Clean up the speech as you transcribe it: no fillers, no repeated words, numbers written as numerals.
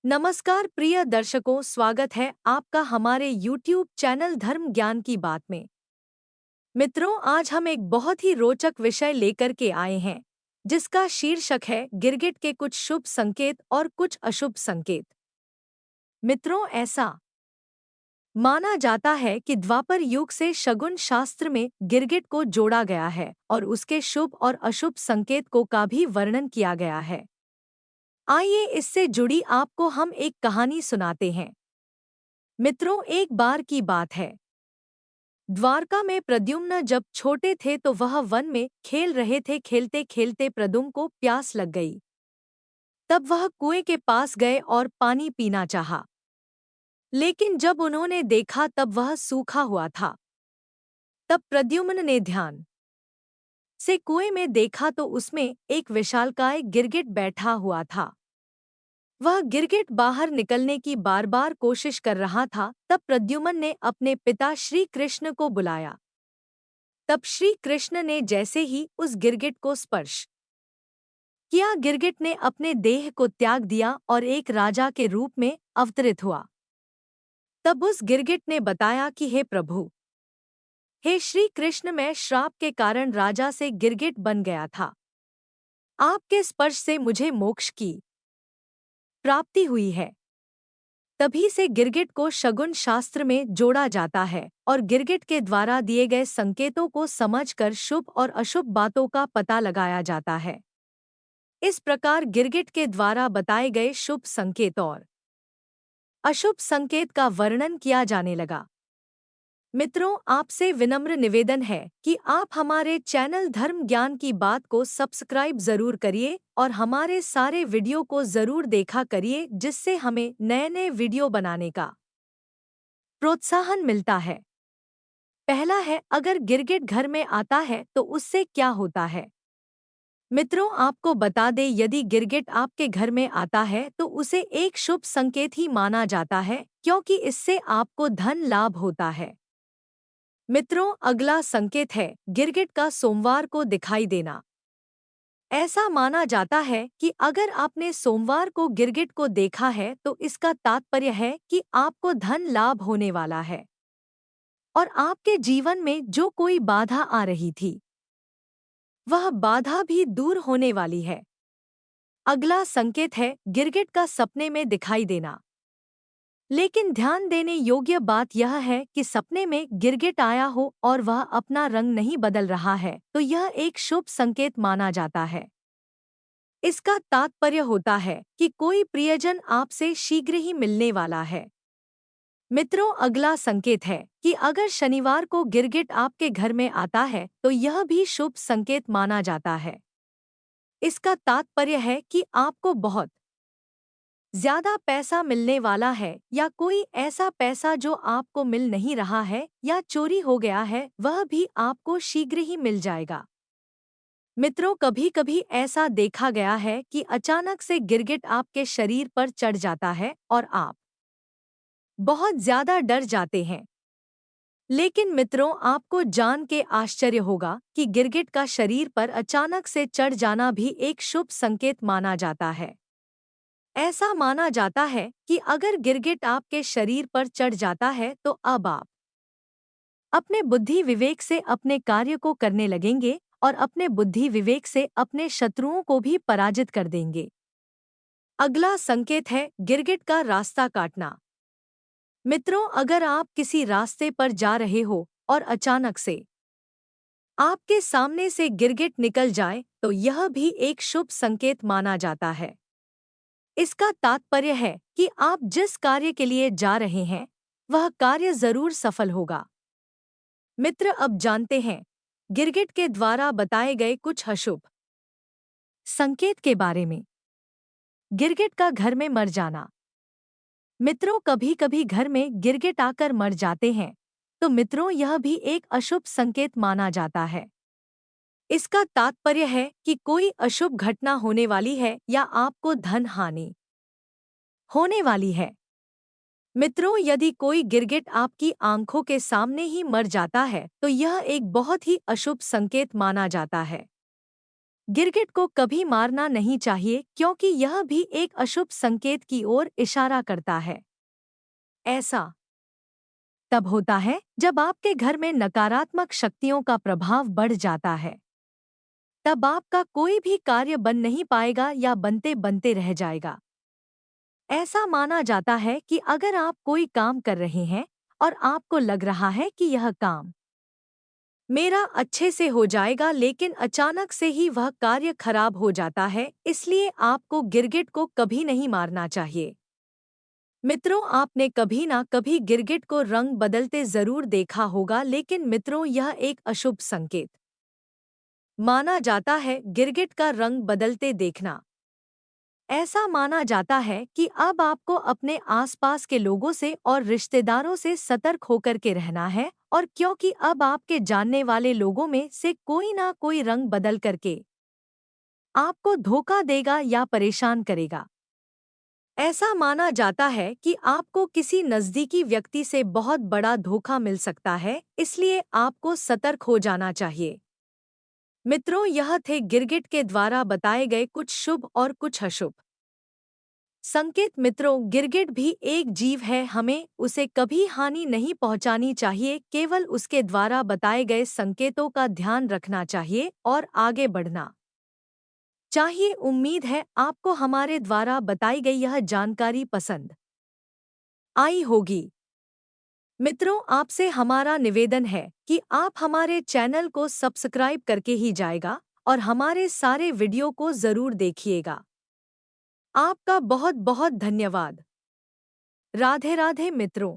नमस्कार प्रिय दर्शकों, स्वागत है आपका हमारे YouTube चैनल धर्म ज्ञान की बात में। मित्रों, आज हम एक बहुत ही रोचक विषय लेकर के आए हैं, जिसका शीर्षक है गिरगिट के कुछ शुभ संकेत और कुछ अशुभ संकेत। मित्रों, ऐसा माना जाता है कि द्वापर युग से शगुन शास्त्र में गिरगिट को जोड़ा गया है और उसके शुभ और अशुभ संकेत का भी वर्णन किया गया है। आइए इससे जुड़ी आपको हम एक कहानी सुनाते हैं। मित्रों, एक बार की बात है। द्वारका में प्रद्युम्न जब छोटे थे तो वह वन में खेल रहे थे। खेलते खेलते प्रद्युम्न को प्यास लग गई। तब वह कुएं के पास गए और पानी पीना चाहा, लेकिन जब उन्होंने देखा तब वह सूखा हुआ था। तब प्रद्युम्न ने ध्यान से कुएं में देखा तो उसमें एक विशालकाय गिरगिट बैठा हुआ था। वह गिरगिट बाहर निकलने की बार बार कोशिश कर रहा था। तब प्रद्युम्न ने अपने पिता श्री कृष्ण को बुलाया। तब श्री कृष्ण ने जैसे ही उस गिरगिट को स्पर्श किया, गिरगिट ने अपने देह को त्याग दिया और एक राजा के रूप में अवतरित हुआ। तब उस गिरगिट ने बताया कि हे प्रभु, हे श्री कृष्ण, मैं श्राप के कारण राजा से गिरगिट बन गया था। आपके स्पर्श से मुझे मोक्ष की प्राप्ति हुई है। तभी से गिरगिट को शगुन शास्त्र में जोड़ा जाता है और गिरगिट के द्वारा दिए गए संकेतों को समझकर शुभ और अशुभ बातों का पता लगाया जाता है। इस प्रकार गिरगिट के द्वारा बताए गए शुभ संकेत और अशुभ संकेत का वर्णन किया जाने लगा। मित्रों, आपसे विनम्र निवेदन है कि आप हमारे चैनल धर्म ज्ञान की बात को सब्सक्राइब जरूर करिए और हमारे सारे वीडियो को जरूर देखा करिए, जिससे हमें नए नए वीडियो बनाने का प्रोत्साहन मिलता है। पहला है, अगर गिरगिट घर में आता है तो उससे क्या होता है। मित्रों, आपको बता दें, यदि गिरगिट आपके घर में आता है तो उसे एक शुभ संकेत ही माना जाता है, क्योंकि इससे आपको धन लाभ होता है। मित्रों, अगला संकेत है गिरगिट का सोमवार को दिखाई देना। ऐसा माना जाता है कि अगर आपने सोमवार को गिरगिट को देखा है तो इसका तात्पर्य है कि आपको धन लाभ होने वाला है और आपके जीवन में जो कोई बाधा आ रही थी, वह बाधा भी दूर होने वाली है। अगला संकेत है गिरगिट का सपने में दिखाई देना। लेकिन ध्यान देने योग्य बात यह है कि सपने में गिरगिट आया हो और वह अपना रंग नहीं बदल रहा है तो यह एक शुभ संकेत माना जाता है। इसका तात्पर्य होता है कि कोई प्रियजन आपसे शीघ्र ही मिलने वाला है। मित्रों, अगला संकेत है कि अगर शनिवार को गिरगिट आपके घर में आता है तो यह भी शुभ संकेत माना जाता है। इसका तात्पर्य है कि आपको बहुत ज्यादा पैसा मिलने वाला है या कोई ऐसा पैसा जो आपको मिल नहीं रहा है या चोरी हो गया है, वह भी आपको शीघ्र ही मिल जाएगा। मित्रों, कभी कभी ऐसा देखा गया है कि अचानक से गिरगिट आपके शरीर पर चढ़ जाता है और आप बहुत ज्यादा डर जाते हैं। लेकिन मित्रों, आपको जान के आश्चर्य होगा कि गिरगिट का शरीर पर अचानक से चढ़ जाना भी एक शुभ संकेत माना जाता है। ऐसा माना जाता है कि अगर गिरगिट आपके शरीर पर चढ़ जाता है तो अब आप अपने बुद्धि विवेक से अपने कार्य को करने लगेंगे और अपने बुद्धि विवेक से अपने शत्रुओं को भी पराजित कर देंगे। अगला संकेत है गिरगिट का रास्ता काटना। मित्रों, अगर आप किसी रास्ते पर जा रहे हो और अचानक से आपके सामने से गिरगिट निकल जाए तो यह भी एक शुभ संकेत माना जाता है। इसका तात्पर्य है कि आप जिस कार्य के लिए जा रहे हैं वह कार्य जरूर सफल होगा। मित्र, अब जानते हैं गिरगिट के द्वारा बताए गए कुछ अशुभ संकेत के बारे में। गिरगिट का घर में मर जाना। मित्रों, कभी कभी घर में गिरगिट आकर मर जाते हैं तो मित्रों यह भी एक अशुभ संकेत माना जाता है। इसका तात्पर्य है कि कोई अशुभ घटना होने वाली है या आपको धन हानि होने वाली है। मित्रों, यदि कोई गिरगिट आपकी आंखों के सामने ही मर जाता है तो यह एक बहुत ही अशुभ संकेत माना जाता है। गिरगिट को कभी मारना नहीं चाहिए क्योंकि यह भी एक अशुभ संकेत की ओर इशारा करता है। ऐसा तब होता है जब आपके घर में नकारात्मक शक्तियों का प्रभाव बढ़ जाता है। तब आपका कोई भी कार्य बन नहीं पाएगा या बनते बनते रह जाएगा। ऐसा माना जाता है कि अगर आप कोई काम कर रहे हैं और आपको लग रहा है कि यह काम मेरा अच्छे से हो जाएगा, लेकिन अचानक से ही वह कार्य खराब हो जाता है, इसलिए आपको गिरगिट को कभी नहीं मारना चाहिए। मित्रों, आपने कभी ना कभी गिरगिट को रंग बदलते जरूर देखा होगा, लेकिन मित्रों यह एक अशुभ संकेत माना जाता है। गिरगिट का रंग बदलते देखना, ऐसा माना जाता है कि अब आपको अपने आसपास के लोगों से और रिश्तेदारों से सतर्क होकर के रहना है, और क्योंकि अब आपके जानने वाले लोगों में से कोई ना कोई रंग बदल करके आपको धोखा देगा या परेशान करेगा। ऐसा माना जाता है कि आपको किसी नज़दीकी व्यक्ति से बहुत बड़ा धोखा मिल सकता है, इसलिए आपको सतर्क हो जाना चाहिए। मित्रों, यह थे गिरगिट के द्वारा बताए गए कुछ शुभ और कुछ अशुभ संकेत। मित्रों, गिरगिट भी एक जीव है, हमें उसे कभी हानि नहीं पहुंचानी चाहिए, केवल उसके द्वारा बताए गए संकेतों का ध्यान रखना चाहिए और आगे बढ़ना चाहिए। उम्मीद है आपको हमारे द्वारा बताई गई यह जानकारी पसंद आई होगी। मित्रों, आपसे हमारा निवेदन है कि आप हमारे चैनल को सब्सक्राइब करके ही जाएगा और हमारे सारे वीडियो को ज़रूर देखिएगा। आपका बहुत बहुत धन्यवाद। राधे राधे मित्रों।